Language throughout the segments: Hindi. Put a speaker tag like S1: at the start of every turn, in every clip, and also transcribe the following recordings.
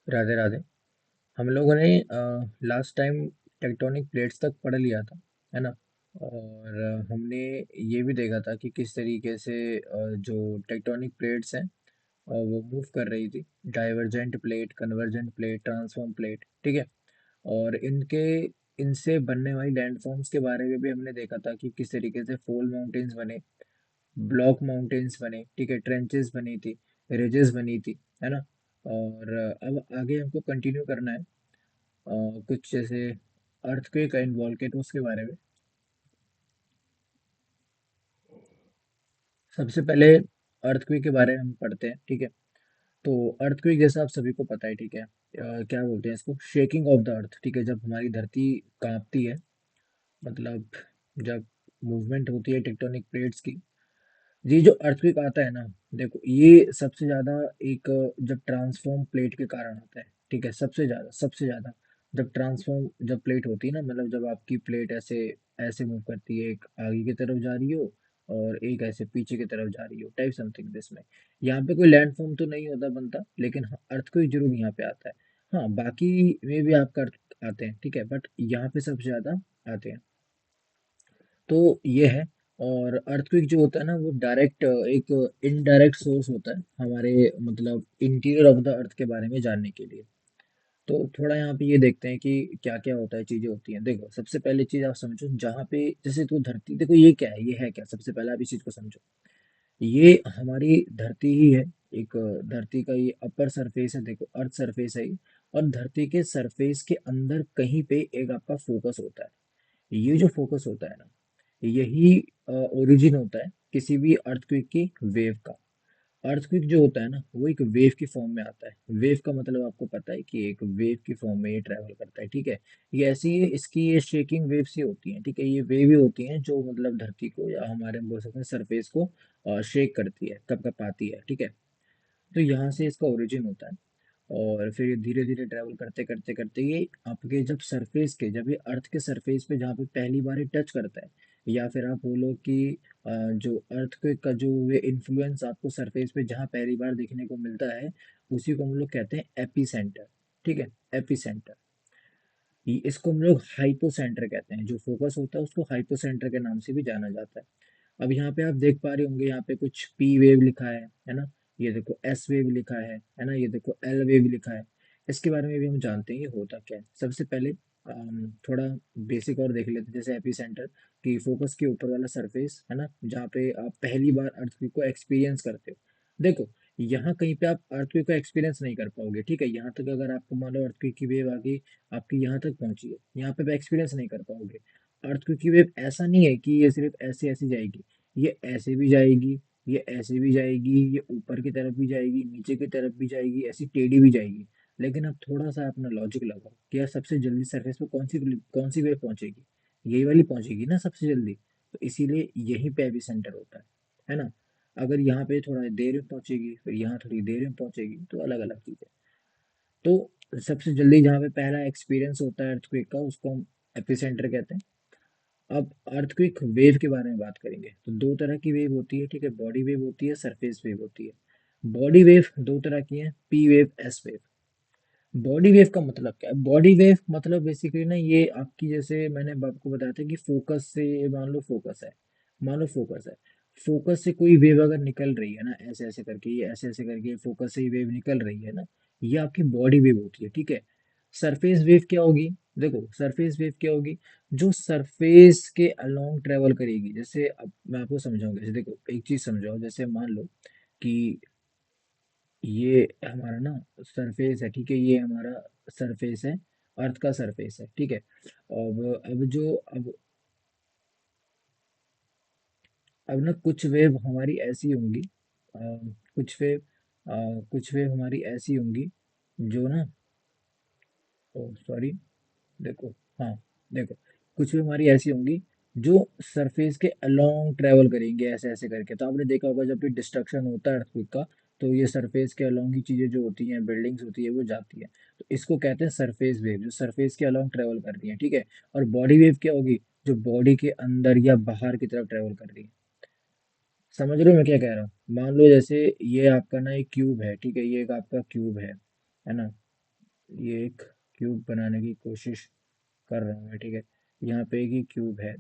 S1: राधे राधे। हम लोगों ने लास्ट टाइम टेक्टोनिक प्लेट्स तक पढ़ लिया था, है ना। और हमने ये भी देखा था कि किस तरीके से जो टेक्टोनिक प्लेट्स हैं वो मूव कर रही थी। Divergent plate, convergent plate, transform plate, ठीक है। और इनके इनसे बनने वाली लैंडफॉर्म्स के बारे में भी हमने देखा था कि किस तरीके से फोल माउंटेन्स बने, ब्लॉक माउंटेन्स बने, ठीक है, ट्रेंचेस बनी थी, रिजेस बनी थी, है ना। और अब आगे हमको कंटिन्यू करना है कुछ जैसे अर्थक्वेक एंड वॉल्केनोस के बारे में। सबसे पहले अर्थक्वेक के बारे में हम पढ़ते हैं, ठीक है। तो अर्थक्वेक जैसा आप सभी को पता है, ठीक है। क्या बोलते हैं इसको, शेकिंग ऑफ द अर्थ, ठीक है। जब हमारी धरती कांपती है, मतलब जब मूवमेंट होती है टेक्टोनिक प्लेट्स की, ये जो अर्थक्वेक आता है ना, देखो ये सबसे ज्यादा एक जब ट्रांसफॉर्म प्लेट के कारण आता है, ठीक है। सबसे ज्यादा जब ट्रांसफॉर्म जब प्लेट होती है ना, मतलब जब आपकी प्लेट ऐसे ऐसे मूव करती है, एक आगे की तरफ जा रही हो और एक ऐसे पीछे की तरफ जा रही हो, टाइप समथिंग दिस में। यहाँ पे कोई लैंडफॉर्म तो नहीं होता बनता, लेकिन हाँ अर्थक्वेक जरूर यहाँ पे आता है। हाँ बाकी में भी आपका आते हैं, ठीक है, बट यहाँ पे सबसे ज्यादा आते हैं। तो ये है। और अर्थक्वेक जो होता है ना, वो डायरेक्ट एक इनडायरेक्ट सोर्स होता है हमारे, मतलब इंटीरियर ऑफ द अर्थ के बारे में जानने के लिए। तो थोड़ा यहाँ पे ये देखते हैं कि क्या क्या होता है, चीजें होती हैं। देखो सबसे पहले चीज आप समझो, जहाँ पे जैसे तो धरती, देखो ये क्या है, ये है क्या, सबसे पहले आप इस चीज को समझो। ये हमारी धरती ही है। एक धरती का ये अपर सरफेस है, देखो अर्थ सरफेस है ये। और धरती के सरफेस के अंदर कहीं पे एक आपका फोकस होता है। ये जो फोकस होता है ना, यही ओरिजिन होता है किसी भी अर्थक्वेक की वेव का। अर्थक्वेक जो होता है ना, वो एक वेव की फॉर्म में आता है। वेव का मतलब आपको पता है कि एक वेव की फॉर्म में ये ट्रैवल करता है, ठीक है। ये ऐसी है, इसकी ये शेकिंग वेव्स ही होती हैं, ठीक है। ये वेव ही होती हैं जो मतलब धरती को, या हमारे बोल सकते हैं सरफेस को शेक करती है, कपकपाती है, ठीक है। तो यहाँ से इसका ओरिजिन होता है। और फिर ये धीरे धीरे ट्रैवल करते करते करते ये आपके जब सरफेस के, जब ये अर्थ के सरफेस पे जहाँ पे पहली बार ये टच करता है, या फिर आप बोलो कि जो अर्थ के का जो ये इन्फ्लुएंस आपको सरफेस पे जहाँ पहली बार देखने को मिलता है, उसी को हम लोग कहते हैं एपी सेंटर, ठीक है। एपी सेंटर, इसको हम लोग हाइपोसेंटर कहते हैं। जो फोकस होता है उसको हाइपोसेंटर के नाम से भी जाना जाता है। अब यहाँ पे आप देख पा रहे होंगे, यहाँ पे कुछ पी वेव लिखा है ना। ये देखो एस वेव लिखा है ना। ये देखो एल वेव लिखा है। इसके बारे में भी हम जानते हैं ये होता क्या है। सबसे पहले थोड़ा बेसिक और देख लेते हैं। जैसे एपी सेंटर की फोकस के ऊपर वाला सरफेस है ना, जहाँ पे आप पहली बार अर्थक्वेक को एक्सपीरियंस करते हो। देखो यहाँ कहीं पे आप अर्थक्वेक को एक्सपीरियंस नहीं कर पाओगे, ठीक है। यहाँ तक अगर आपको मान लो अर्थक्वेक की वेव आ गई, आपकी यहाँ तक पहुंची है, यहाँ पे एक्सपीरियंस नहीं कर पाओगे। अर्थक्वेक की वेव ऐसा नहीं है कि ये सिर्फ ऐसे ऐसे जाएगी, ये ऐसे भी जाएगी, ये ऐसे भी जाएगी, ये ऊपर की तरफ भी जाएगी, नीचे की तरफ भी जाएगी, ऐसी टेढ़ी भी जाएगी। लेकिन अब थोड़ा सा अपना लॉजिक लगाओ कि यार सबसे जल्दी सरफेस पे कौन सी वेव पहुंचेगी, यही वाली पहुंचेगी ना सबसे जल्दी। तो इसीलिए यहीं पे एपी सेंटर होता है ना। अगर यहाँ पे थोड़ा देर में पहुंचेगी, फिर यहाँ थोड़ी देर में पहुंचेगी, तो अलग अलग चीज़ है। तो सबसे जल्दी जहाँ पे पहला एक्सपीरियंस होता है अर्थक्वेक का, उसको हम एपिसेंटर कहते हैं। अब अर्थक्वेक वेव के बारे में बात करेंगे, तो दो तरह की वेव होती है, ठीक है। बॉडी वेव होती है, सरफेस वेव होती है। बॉडी वेव दो तरह की है, P wave, S wave. Body wave का मतलब क्या है? बॉडी वेव मतलब बेसिकली ना, ये आपकी, जैसे मैंने आपको बताया था कि फोकस से, मान लो फोकस है, फोकस से कोई वेव अगर निकल रही है ना, ऐसे ऐसे करके, ये ऐसे ऐसे करके फोकस से वेव निकल रही है ना, ये आपकी बॉडी वेव होती है, ठीक है। सरफेस वेव क्या होगी? देखो सरफेस वेव क्या होगी, जो सरफेस के अलोंग ट्रेवल करेगी। जैसे अब मैं आपको समझाऊंगा, जैसे देखो एक चीज समझाओ, जैसे मान लो कि ये हमारा ना सरफेस है, ठीक है। ये हमारा सरफेस है, अर्थ का सरफेस है, ठीक है। अब ना कुछ वेव हमारी ऐसी होंगी, अ, कुछ वेव कुछ वेव हमारी ऐसी होंगी जो ना, ओ सॉरी, देखो, हाँ देखो, कुछ भी हमारी ऐसी होंगी जो सरफेस के अलोंग ट्रेवल करेंगे, ऐसे ऐसे करके। तो आपने देखा होगा जब भी डिस्ट्रक्शन होता है अर्थक्वेक का, तो ये सरफेस के अलोंग की चीजें जो होती हैं, बिल्डिंग्स होती है, वो जाती है। तो इसको कहते हैं सरफेस वेव, जो सरफेस के अलोंग ट्रेवल कर रही है, ठीक है। और बॉडी वेव क्या होगी? जो बॉडी के अंदर या बाहर की तरफ ट्रेवल कर रही है। समझ रहे हो मैं क्या कह रहा हूँ? मान लो जैसे ये आपका ना एक क्यूब है, ठीक है। ये एक आपका क्यूब है ना। ये एक क्यूब बनाने की कोशिश कर रहा हूँ मैं, ठीक है। यहाँ पे एक ही क्यूब है,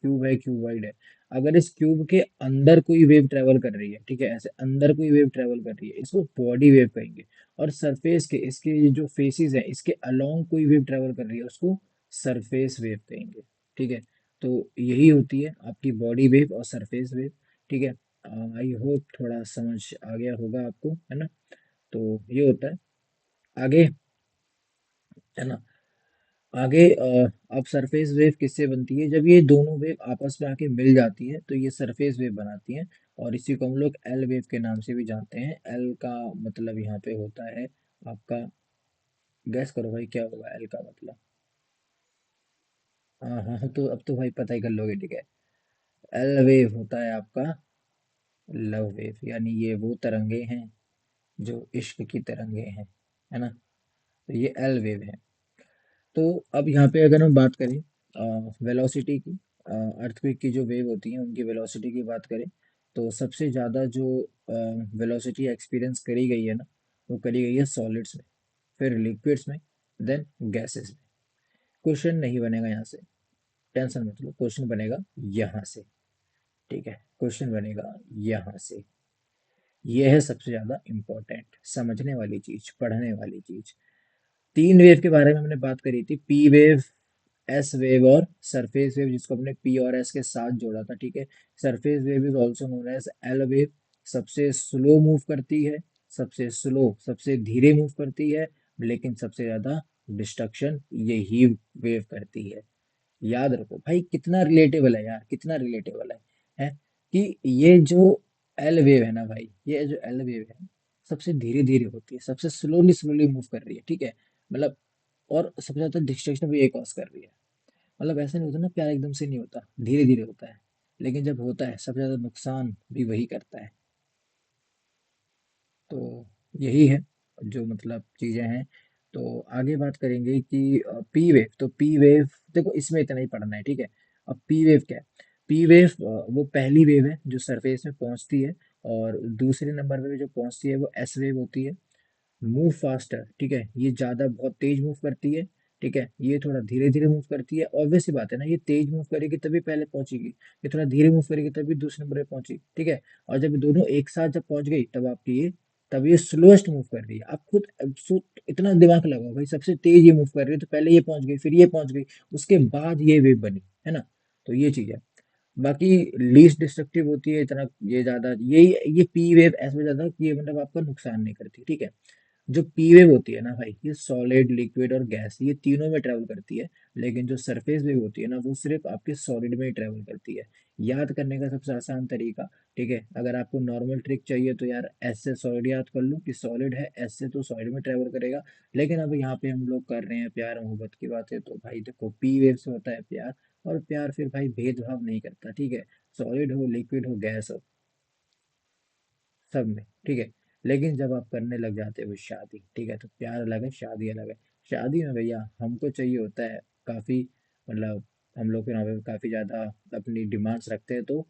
S1: क्यूबॉइड है। अगर इस क्यूब के अंदर कोई वेव ट्रेवल कर रही है, ठीक है, ऐसे अंदर कोई वेव ट्रेवल कर रही है, इसको बॉडी वेव कहेंगे। और सरफेस के इसके ये जो फेसेस हैं इसके अलोंग कोई वेव ट्रेवल कर रही है, उसको सरफेस वेव कहेंगे, ठीक है। तो यही होती है आपकी बॉडी वेव और सरफेस वेव, ठीक है। आई होप थोड़ा समझ आ गया होगा आपको, है ना। तो ये होता है आगे, है ना। आगे अब सरफेस वेव किससे बनती है, जब ये दोनों वेव आपस में आके मिल जाती है तो ये सरफेस वेव बनाती है। और इसी को हम लोग एल वेव के नाम से भी जानते हैं। एल का मतलब यहाँ पे होता है आपका, गैस करो भाई क्या होगा एल का मतलब। हाँ हाँ, तो अब तो भाई पता ही कर लोगे, ठीक है। एल वेव होता है आपका लव वेव, यानी ये वो तरंगे हैं जो इश्क की तरंगे हैं, है ना। तो ये एल वेव है। तो अब यहाँ पे अगर हम बात करें वेलोसिटी की, अर्थक्वेक की जो वेव होती हैं उनकी वेलोसिटी की बात करें, तो सबसे ज़्यादा जो वेलोसिटी एक्सपीरियंस करी गई है ना, वो करी गई है सॉलिड्स में, फिर लिक्विड्स में, देन गैसेस में। क्वेश्चन नहीं बनेगा यहाँ से, टेंशन मत लो, क्वेश्चन बनेगा यहाँ से, ठीक है। क्वेश्चन बनेगा यहाँ से। ये है सबसे ज़्यादा इम्पोर्टेंट समझने वाली चीज़, पढ़ने वाली चीज़। तीन वेव के बारे में हमने बात करी थी, पी वेव, एस वेव और सरफेस वेव, जिसको हमने पी और एस के साथ जोड़ा था, ठीक है। Surface wave is also known as L wave. सबसे स्लो मूव करती है, सबसे स्लो, सबसे धीरे मूव करती है, लेकिन सबसे ज्यादा डिस्ट्रक्शन यही वेव करती है। याद रखो भाई, कितना रिलेटेबल है यार, कितना रिलेटेबल है कि ये जो एल वेव है ना भाई, ये जो एल वेव है सबसे धीरे धीरे होती है, सबसे स्लोली स्लोली मूव कर रही है, ठीक है। मतलब और सबसे ज्यादा डिस्ट्रैक्शन भी एक कॉज कर रही है। मतलब ऐसा नहीं होता ना, प्यार एकदम से नहीं होता, धीरे धीरे होता है। लेकिन जब होता है सबसे ज्यादा नुकसान भी वही करता है। तो यही है जो मतलब चीजें हैं। तो आगे बात करेंगे कि पी वेव, तो पी वेव देखो इसमें इतना ही पढ़ना है, ठीक है। अब पी वेव क्या है, पी वेव वो पहली वेव है जो सरफेस में पहुंचती है, और दूसरे नंबर पे जो पहुंचती है वो एस वेव होती है। मूव फास्टर, ठीक है, ये ज्यादा बहुत तेज मूव करती है, ठीक है। ये थोड़ा धीरे धीरे मूव करती है, ऑब्वियस सी बात है ना, ये तेज मूव करेगी तभी पहले पहुंचेगी, ये थोड़ा धीरे मूव करेगी तभी दूसरे नंबर पे पहुंची, ठीक है। और जब ये दोनों एक साथ जब पहुंच गई तब आपकी ये, तब ये स्लोएस्ट मूव कर रही है। आप खुद इतना दिमाग लगाओ भाई, सबसे तेज ये मूव कर रही है तो पहले ये पहुंच गई, फिर ये पहुंच गई, उसके बाद ये वेव बनी, है ना। तो ये चीज है। बाकी लीस्ट डिस्ट्रक्टिव होती है, इतना ये ज्यादा ये पी वेव ऐसे ज्यादा कि ये मतलब आपका नुकसान नहीं करती, ठीक है। जो पी वेव होती है ना भाई, ये सॉलिड, लिक्विड और गैस, ये तीनों में ट्रेवल करती है। लेकिन जो सरफेस वेव होती है ना, वो सिर्फ आपके सॉलिड में ही ट्रेवल करती है। याद करने का सबसे आसान तरीका, ठीक है, अगर आपको नॉर्मल ट्रिक चाहिए तो यार एस से सॉलिड याद कर लो कि सॉलिड है, एस से तो सॉलिड में ट्रेवल करेगा। लेकिन अब यहाँ पे हम लोग कर रहे हैं प्यार मोहब्बत की बातें, तो भाई देखो पी वेव से होता है प्यार, और प्यार फिर भाई भेदभाव नहीं करता, ठीक है। सॉलिड हो, लिक्विड हो, गैस हो, सब में, ठीक है। लेकिन जब आप करने लग जाते हो शादी, ठीक है, तो प्यार अलग है, शादी अलग है। शादी में भैया हमको चाहिए होता है काफी, मतलब हम लोग के यहाँ पे काफी ज्यादा अपनी डिमांड्स रखते हैं, तो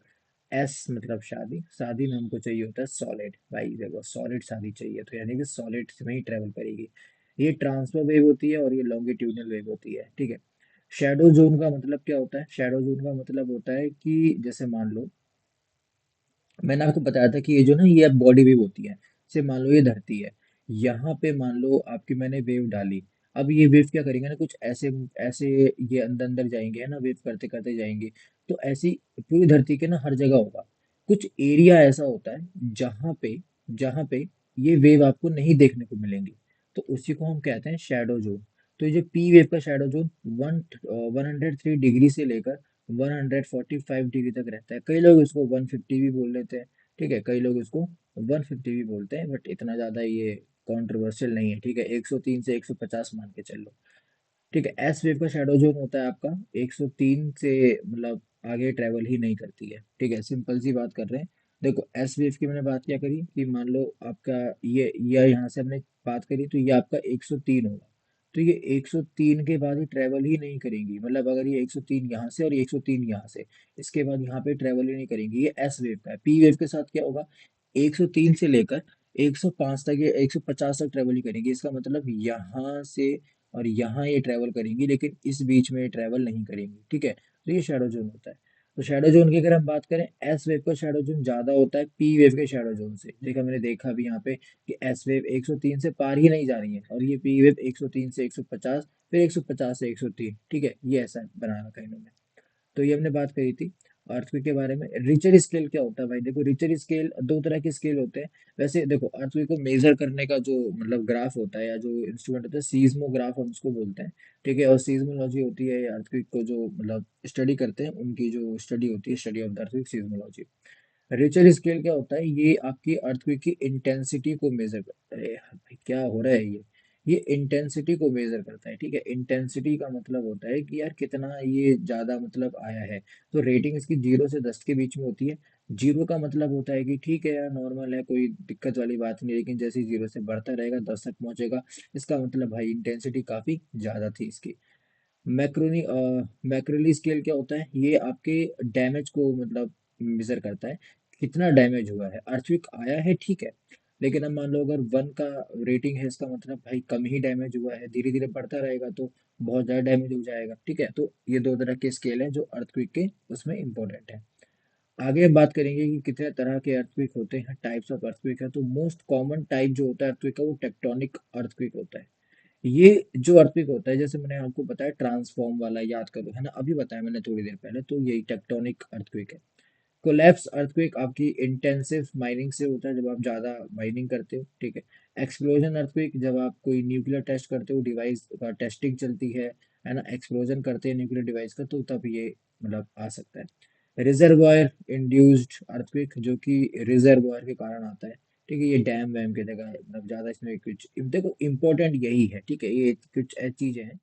S1: एस मतलब शादी, शादी में हमको चाहिए होता है सॉलिड। भाई देखो सॉलिड शादी चाहिए, तो यानी कि सॉलिड में ही ट्रेवल करेगी। ये ट्रांसफर वेव होती है और ये लॉन्गिट्यूडनल वेव होती है, ठीक है। शैडो जोन का मतलब क्या होता है, शैडो जोन का मतलब होता है कि जैसे मान लो मैंने आपको बताया था कि ये जो ना ये बॉडी वेव होती है, जैसे मान लो ये धरती है, यहाँ पे मान लो आपकी मैंने वेव डाली। अब ये वेव क्या करेंगे ना, कुछ ऐसे ऐसे ये अंदर अंदर जाएंगे, है ना, वेव करते करते जाएंगे। तो ऐसी पूरी धरती के ना हर जगह होगा, कुछ एरिया ऐसा होता है जहाँ पे ये वेव आपको नहीं देखने को मिलेंगी, तो उसी को हम कहते हैं शैडो जोन। तो ये जो पी वेव का शैडो जोन 103 डिग्री से लेकर 145 डिग्री तक रहता है। कई लोग इसको 150 भी बोल लेते हैं, ठीक है, कई लोग इसको 150 भी बोलते हैं, बट इतना ज़्यादा ये कंट्रोवर्शियल नहीं है, ठीक है। 103 से 150 मान के चल लो, ठीक है। एस वेव का शैडो जोन होता है आपका 103 से, मतलब आगे ट्रेवल ही नहीं करती है, ठीक है, सिंपल सी बात कर रहे हैं। देखो एस वेव की मैंने बात क्या करी कि मान लो आपका ये यहाँ से हमने बात करी, तो ये आपका 103 होगा, तो ये 103 के बाद ही ट्रेवल ही नहीं करेंगी, मतलब अगर ये 103 यहाँ से और ये 103 यहाँ से, इसके बाद यहाँ पे ट्रेवल ही नहीं करेंगी, ये एस वेव का है। पी वेव के साथ क्या होगा, 103 से लेकर 105 तक या 150 तक ट्रेवल ही करेंगी। इसका मतलब यहाँ से और यहाँ ये ट्रेवल करेंगी, लेकिन इस बीच में ये ट्रेवल नहीं करेंगी, ठीक है। तो ये शैडो जोन होता है। तो शैडो जोन की अगर हम बात करें, एस वेव का शैडो जोन ज्यादा होता है पी वेव के शैडो जोन से। देखा, मैंने देखा भी यहाँ पे कि एस वेव 103 से पार ही नहीं जा रही है, और ये पी वेव 103 से 150, फिर 150 से 103, ठीक है, ये ऐसा बना रखा है इन्होंने। तो ये हमने बात करी थी अर्थक्वेक के बारे में। रिचर स्केल क्या होता है भाई? देखो, रिचर स्केल दो तरह के स्केल होते हैं। वैसे देखो, अर्थक्वेक को मेजर करने का जो मतलब ग्राफ होता है, या जो इंस्ट्रूमेंट होता है, सीज्मोग्राफ हम उसको बोलते हैं, ठीक है। और सीज्मोलॉजी होती है अर्थक्वेक को जो मतलब स्टडी करते हैं, उनकी जो स्टडी होती है, study of the earthquake, seismology. Richter scale क्या होता है? ये आपकी अर्थक्वेक की इंटेंसिटी को मेजर करता है। अरे भाई, क्या हो रहा है ये इंटेंसिटी को मेजर करता है, ठीक है। इंटेंसिटी का मतलब होता है कि यार कितना ये ज्यादा मतलब आया है। तो रेटिंग इसकी 0 से 10 के बीच में होती है। 0 का मतलब होता है कि ठीक है यार, नॉर्मल है, कोई दिक्कत वाली बात नहीं, लेकिन जैसे ही 0 से बढ़ता रहेगा, 10 तक पहुंचेगा, इसका मतलब भाई इंटेंसिटी काफी ज्यादा थी इसकी। मैक्रोनी मैक्रोली स्केल क्या होता है? ये आपके डैमेज को मतलब मेजर करता है, कितना डैमेज हुआ है। अर्थक्वेक आया है, ठीक है, लेकिन अब मान लो अगर 1 का रेटिंग है, इसका मतलब भाई कम ही डैमेज हुआ है, धीरे धीरे बढ़ता रहेगा तो बहुत ज्यादा डैमेज हो जाएगा, ठीक है। तो ये दो तरह के स्केल हैं जो अर्थक्वेक के उसमें इंपॉर्टेंट है। आगे हम बात करेंगे कि कितने तरह के अर्थक्वेक होते हैं, टाइप्स ऑफ अर्थक्वेक है। तो मोस्ट कॉमन टाइप जो होता है अर्थक्वेक का, वो टेक्टोनिक अर्थक्वेक होता है। ये जो अर्थक्वेक होता है, जैसे मैंने आपको बताया ट्रांसफॉर्म वाला, याद करो, है ना, अभी बताया मैंने थोड़ी देर पहले, तो यही टेक्टोनिक अर्थक्वेक है। कोलैप्स अर्थक्वेक आपकी इंटेंसिव माइनिंग से होता है, जब आप ज्यादा माइनिंग करते हो, ठीक है। एक्सप्लोजन अर्थक्वेक, जब आप कोई न्यूक्लियर टेस्ट करते हो, डिवाइस का टेस्टिंग चलती है ना, एक्सप्लोजन करते हैं न्यूक्लियर डिवाइस का, तो तब ये मतलब आ सकता है। रिजर्वायर इंड्यूस्ड अर्थक्वेक, जो कि रिजर्वायर के कारण आता है, ठीक है। ये डैम वैम की जगह मतलब ज्यादा इसमें कुछ देखो, इम्पोर्टेंट यही है, ठीक है, ये कुछ चीजें हैं